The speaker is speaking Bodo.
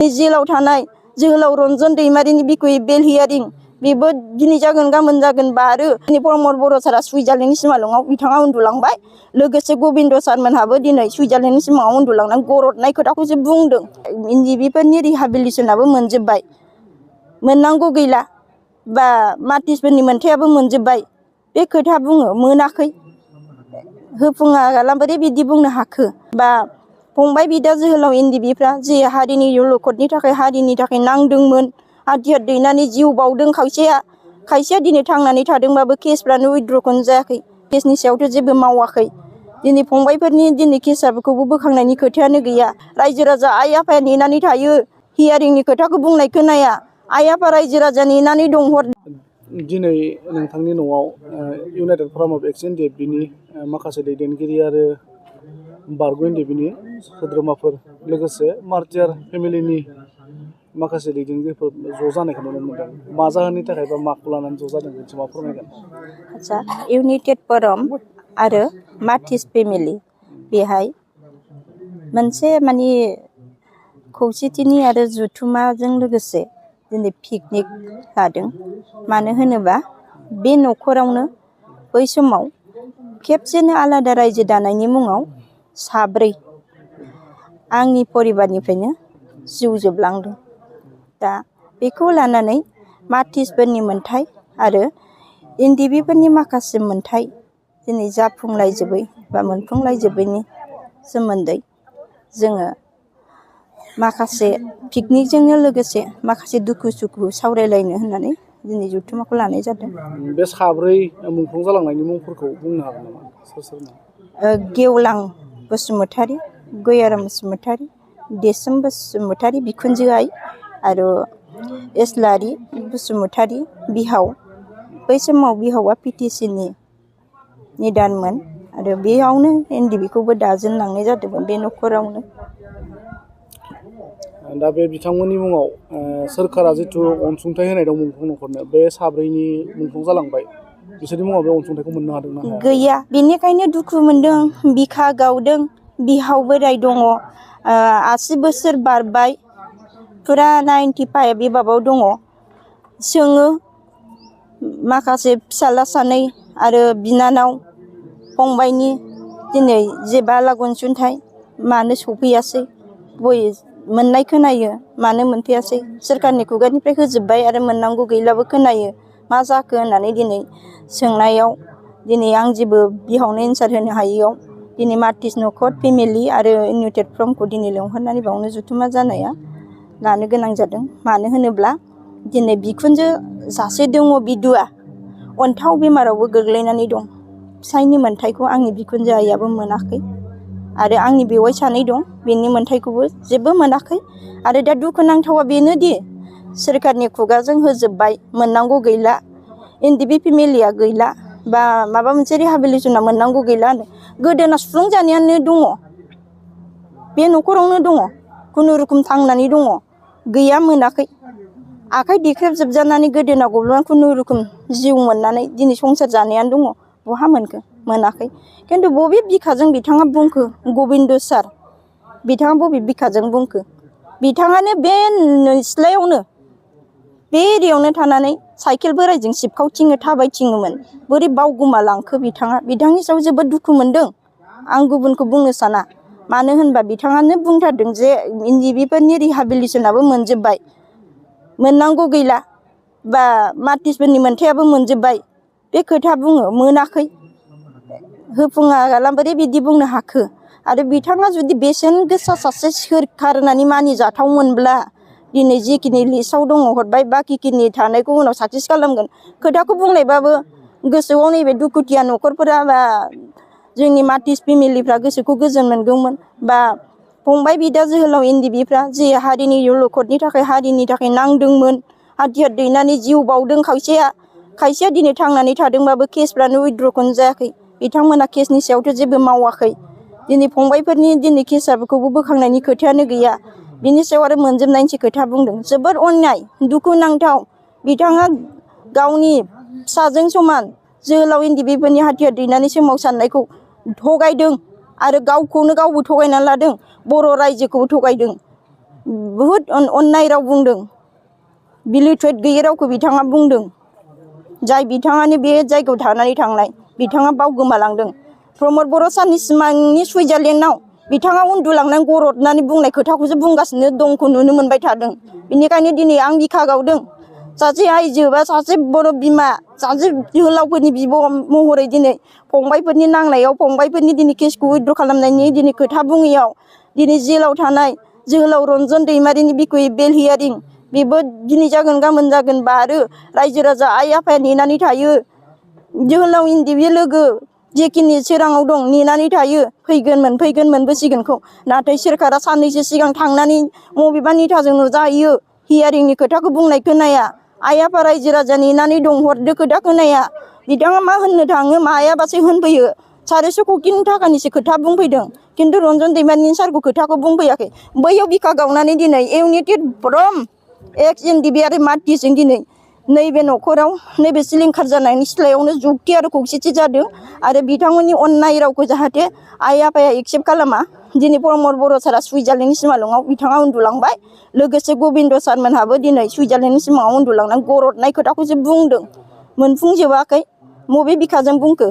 जेलाव थानाय जोहोलाव रन्जन दैमारिनि बिखय बेल हियारिं बेबो दिनै जागोन गाबोन जागोन बा आरो प्रमद बर' सारा सुइजारलेण्डनि सिमाङाव बिथाङा उन्दुलांबाय लोगोसे गबिन्द सारमोनहाबो दिनै सुइजारलेण्डनि सिमाङाव उन्दुलांनानै गरदनाय खोथाखौसो बुंदों। एनडिबिफोरनि रिहाबिलिटेसनाबो मोनजोब्बाय मोननांगौ गैला बा मार्टिसफोरनि मोनथायाबो मोनजोब्बाय बे खोथा बुङो मोनाखै होफुङा गाला बोरै बिदि बुंनो हाखो बा फंबाय बिदा जोहोलाव एनडिबिफ्रा जे हारिनि अलखदनि थाखाय हारिनि थाखाय नांदोंमोन हाथियार दैनानै जिउ बावदों खायसेया दिनै थांनानै थादोंबाबो केसफ्रानो उइथड्रखौनो जायाखै केसनि सायावथ' जेबो मावाखै दिनै फंबायफोरनि दिनै केसखौबो बोखांनायनि खोथायानो गैया रायजो राजा आइ आफाया नेनानै थायो हियारिंनि खोथाखौ बुंनाय खोनाया आइ आफा रायजो राजा नेनानै दं हर दिनै नोंथांनि न'आव इउनाइटेड फराम अफ एक्स एनडिएफबिनि माखासे दैदेनगिरि आरो बारग' एनडिएफबिनि सोद्रोमाफोर लोगोसे मार्टियार फेमिलिनि माखासे दैदेनगिरिफोर ज' जानायखौ नुनो मोनदों मा जाहोननि थाखाय बा माखौ लानानै ज' जादों बेखौ मा फोरमायगोन? आदसा इउनाइटेड फराम आरो मार्टिस फेमिलि बेहाय मोनसे माने खौसेथिनि आरो जुथुमाजों लोगोसे दिनै पिकनिक लादों मानो होनोबा बे न'खरावनो बै समाव खेबसेनो आलादा रायजो दानायनि मुङाव साब्रै आंनि परिबारनिफ्रायनो जिउ जोबलांदों। दा बेखौ लानानै मार्टिसफोरनि मोन्थाय आरो एनडिबिफोरनि माखासे मोन्थाय दिनै जाफुंलायजोबै बा मोनफुंलायजोबैनि सोमोन्दै जोङो माखासे पिकनिकजोंनो लोगोसे माखासे दुखु सुखु सावरायलायनो होननानै दिनै जथुम्माखौ लानाय जादों। बे साब्रै मुंख्लं जालांनायनि मुंफोरखौ बुंनो हागोन नामा? सोर सोरमोन? गेवलां बसुमतारी गयाराम बसुमतारी देसोम बसुमतारी बिखुनजो आइ आरो एस्लारि बसुमतारी बिहाव बै समाव बिहावा पिटिसिनि निदानमोन आरो बेयावनो एनडिबिखौबो दाजेनलांनाय जादोंमोन बे न'खरावनो। दा बे बिथांमोननि मुङाव सोरखारा जिथु अनसुंथाइ होनाय दं मुंख्लं न'खरनो बे साब्रैनि मुंख्लं जालांबाय बिसोरनि मुङाव बे अनसुंथाइखौ मोननो हादोंना हायाखै? गैया बेनिखायनो दुखु मोनदों बिखा गावदों बिहाव बोराय दङ 80 बोसोर बारबाय फुरा 95 बेबाबाव दङ सोङो माखासे फिसाला सानै आरो बिनानाव फंबायनि दिनै जेबा लागु अनसुंथाइ मानो सफैयासै बय मोननाय खोनायो मानो मोनफैयासै सोरखारनि खुगानिफ्राय होजोब्बाय आरो मोननांगौ गैलाबो खोनायो मा जाखो होननानै दिनै सोंनायाव दिनै आं जेबो बिहावनो एन्सार होनो हायैयाव दिनै मार्टिस न'खर फेमिलि आरो इउनाइटेड फरामखौ दिनै लेंहरनानै बावनो जुथुमा जानाया लानो गोनां जादों। मानो होनोब्ला दिनै बिखुनजो सासे दङ बिदुआ अन्थाव बेमारावबो गोग्लैनानै दं फिसायनि मोन्थायखौ आंनि बिखुनजो आइयाबो मोनाखै आरो आंनि बेवाइ सानै दं बेनि मोन्थायखौबो जेबो मोनाखै आरो दा दुखुनांथावा बेनोदि सोरखारनि खुगाजों होजोब्बाय मोननांगौ गैला एनडिबि फेमिलिया गैला बा माबा मोनसे रिहाबिलिटेसना मोननांगौ गैला होनो गोदोना सुफुंजानायानो दङ बे न'खरावनो दङ खुनुरुखुम थांनानै दङ गैया मोनाखै आखाइ देख्रेबजोबजानानै गोदोना गब्ल'नानै खुनुरुखुम जिउ मोननानै दिनै संसार जानायानो दङ बहा मोनखो मोनाखै खिन्थु बबे बिखाजों बिथाङा बुंखो गबिन्द सार बिथाङा बबे बिखाजों बुंखो बिथाङानो बे सिथ्लायावनो बे एरियायावनो थानानै साइकेल बोराइजों सिबखावथिङो थाबायथिङोमोन बोरै बावगोमालांखो बिथांनि सायाव जोबोद दुखु मोनदों आं गुबुनखौ बुंनो साना मानो होनबा बिथाङानो बुंथारदों जे एनडिबिफोरनि रिहाबिलिटेसनाबो मोनजोब्बाय मोननांगौ गैला बा मार्टिसफोरनि मोनथायाबो मोनजोब्बाय बे खोथा बुङो मोनाखै होफुङा गाला बोरै बिदि बुंनो हाखो आरो बिथाङा जुदि बेसेन गोसा सासे सोरखार होननानै मानिजाथावमोनब्ला दिनै जिखिनि लिस्टआव दङ हरबाय बाखिखिनि थानायखौ उनाव साक्सेस खालामगोन खोथाखौ बुंलायबाबो गोसोआव नैबे दुखुथिया न'खरफोरा बा जोंनि मार्टिस फेमिलिफ्रा गोसोखौ गोजोन मोनगौमोन बा फंबाय बिदा जोहोलाव एनडिबिफ्रा जे हारिनि अलखदनि थाखाय हारिनि थाखाय नांदोंमोन हाथियार दैनानै जिउ बावदों खायसेया दिनै थांनानै थादोंबाबो केसफ्रानो उइथड्रखौनो जायाखै बिथांमोना केसनि सायावथ' जेबो मावाखै दिनै फंबायफोरनि दिनै केसखौबो बोखांनायनि खोथायानो गैया बिनि सायाव आरो मोनजोबनायनिसो खोथा बुंदों जोबोर अन्याय दुखुनांथाव बिथाङा गावनि फिसाजों समान जोहोलाव एनडिबिफोरनि हाथियार दैनानै सोमावसारनायखौ थगायदों आरो गावखौनो गावबो थगायना लादों बर' रायजोखौबो थगायदों बुहुद अननाय राव बुंदों बिलिथ्रेट गैयै रावखौ बिथाङा बुंदों जाय बिथाङानो बे जायगायाव थानानै थांनाय बिथाङा बावगोमालांदों प्रमद बर' साननि सिमांनि सुइजारलेण्डआव बिथाङा उन्दुलांनानै गरदनानै बुंनाय खोथाखौसो बुंगासिनो दंखौ नुनो मोनबाय थादों बेनिखायनो दिनै आं बिखा गावदों सासे आइजो बा सासे बर' बिमा सासे जोहोलावफोरनि बिब' महरै दिनै फंबायफोरनि नांनायाव फंबायफोरनि दिनै केसखौ उइथड्र खालामनायनि दिनै खोथा बुङैयाव दिनै जेलाव थानाय जोहोलाव रन्जन दैमारिनि बिखय बेल हियारिं बेबो दिनै जागोन गाबोन जागोन बा आरो रायजो राजा आइ आफाया नेनानै थायो जोहोलाव इन्दि लोगो जेखिनि सोराङाव दं नेनानै थायो फैगोन मोनबोसिगोनखौ नाथाय सोरखारा साननैसो सिगां थांनानै बबेबा नेताजों नुजाहैयो हियारिंनि खोथाखौ बुंनाय खोनाया आइ आफा रायजो राजा नेनानै दं हरदो खोथा खोनाया बिथाङा मा होननो थाङो मायाबासो होनफैयो 400 कौटिनि थाखानिसो खोथा बुंफैदों खिन्थु रन्जन दैमारिनि सारखौ खोथाखौ बुंफैयाखै बैयाव बिखा गावनानै दिनै इउनाइटेड फ्रम एक्स एनडिबि आरो मार्टिजों दिनै नैबे न'खराव नैबे सिलिंखार जानायनि सिथ्लायावनो जुक्ति आरो खौसेथि जादों आरो बिथांमोननि अननाय रावखौ जाहाथे आइ आफाया एक्सेप्ट खालामा दिनै प्रमद बर' सारा सुइजारलेण्डनि सिमाङाव बिथाङा उन्दुलांबाय लोगोसे गबिन्द सारमोनहाबो दिनै सुइजारलेण्डनि सिमाङाव उन्दुलांनानै गरदनाय खोथाखौसो बुंदों मोनफुंजोबाखै बबे बिखाजों बुंखो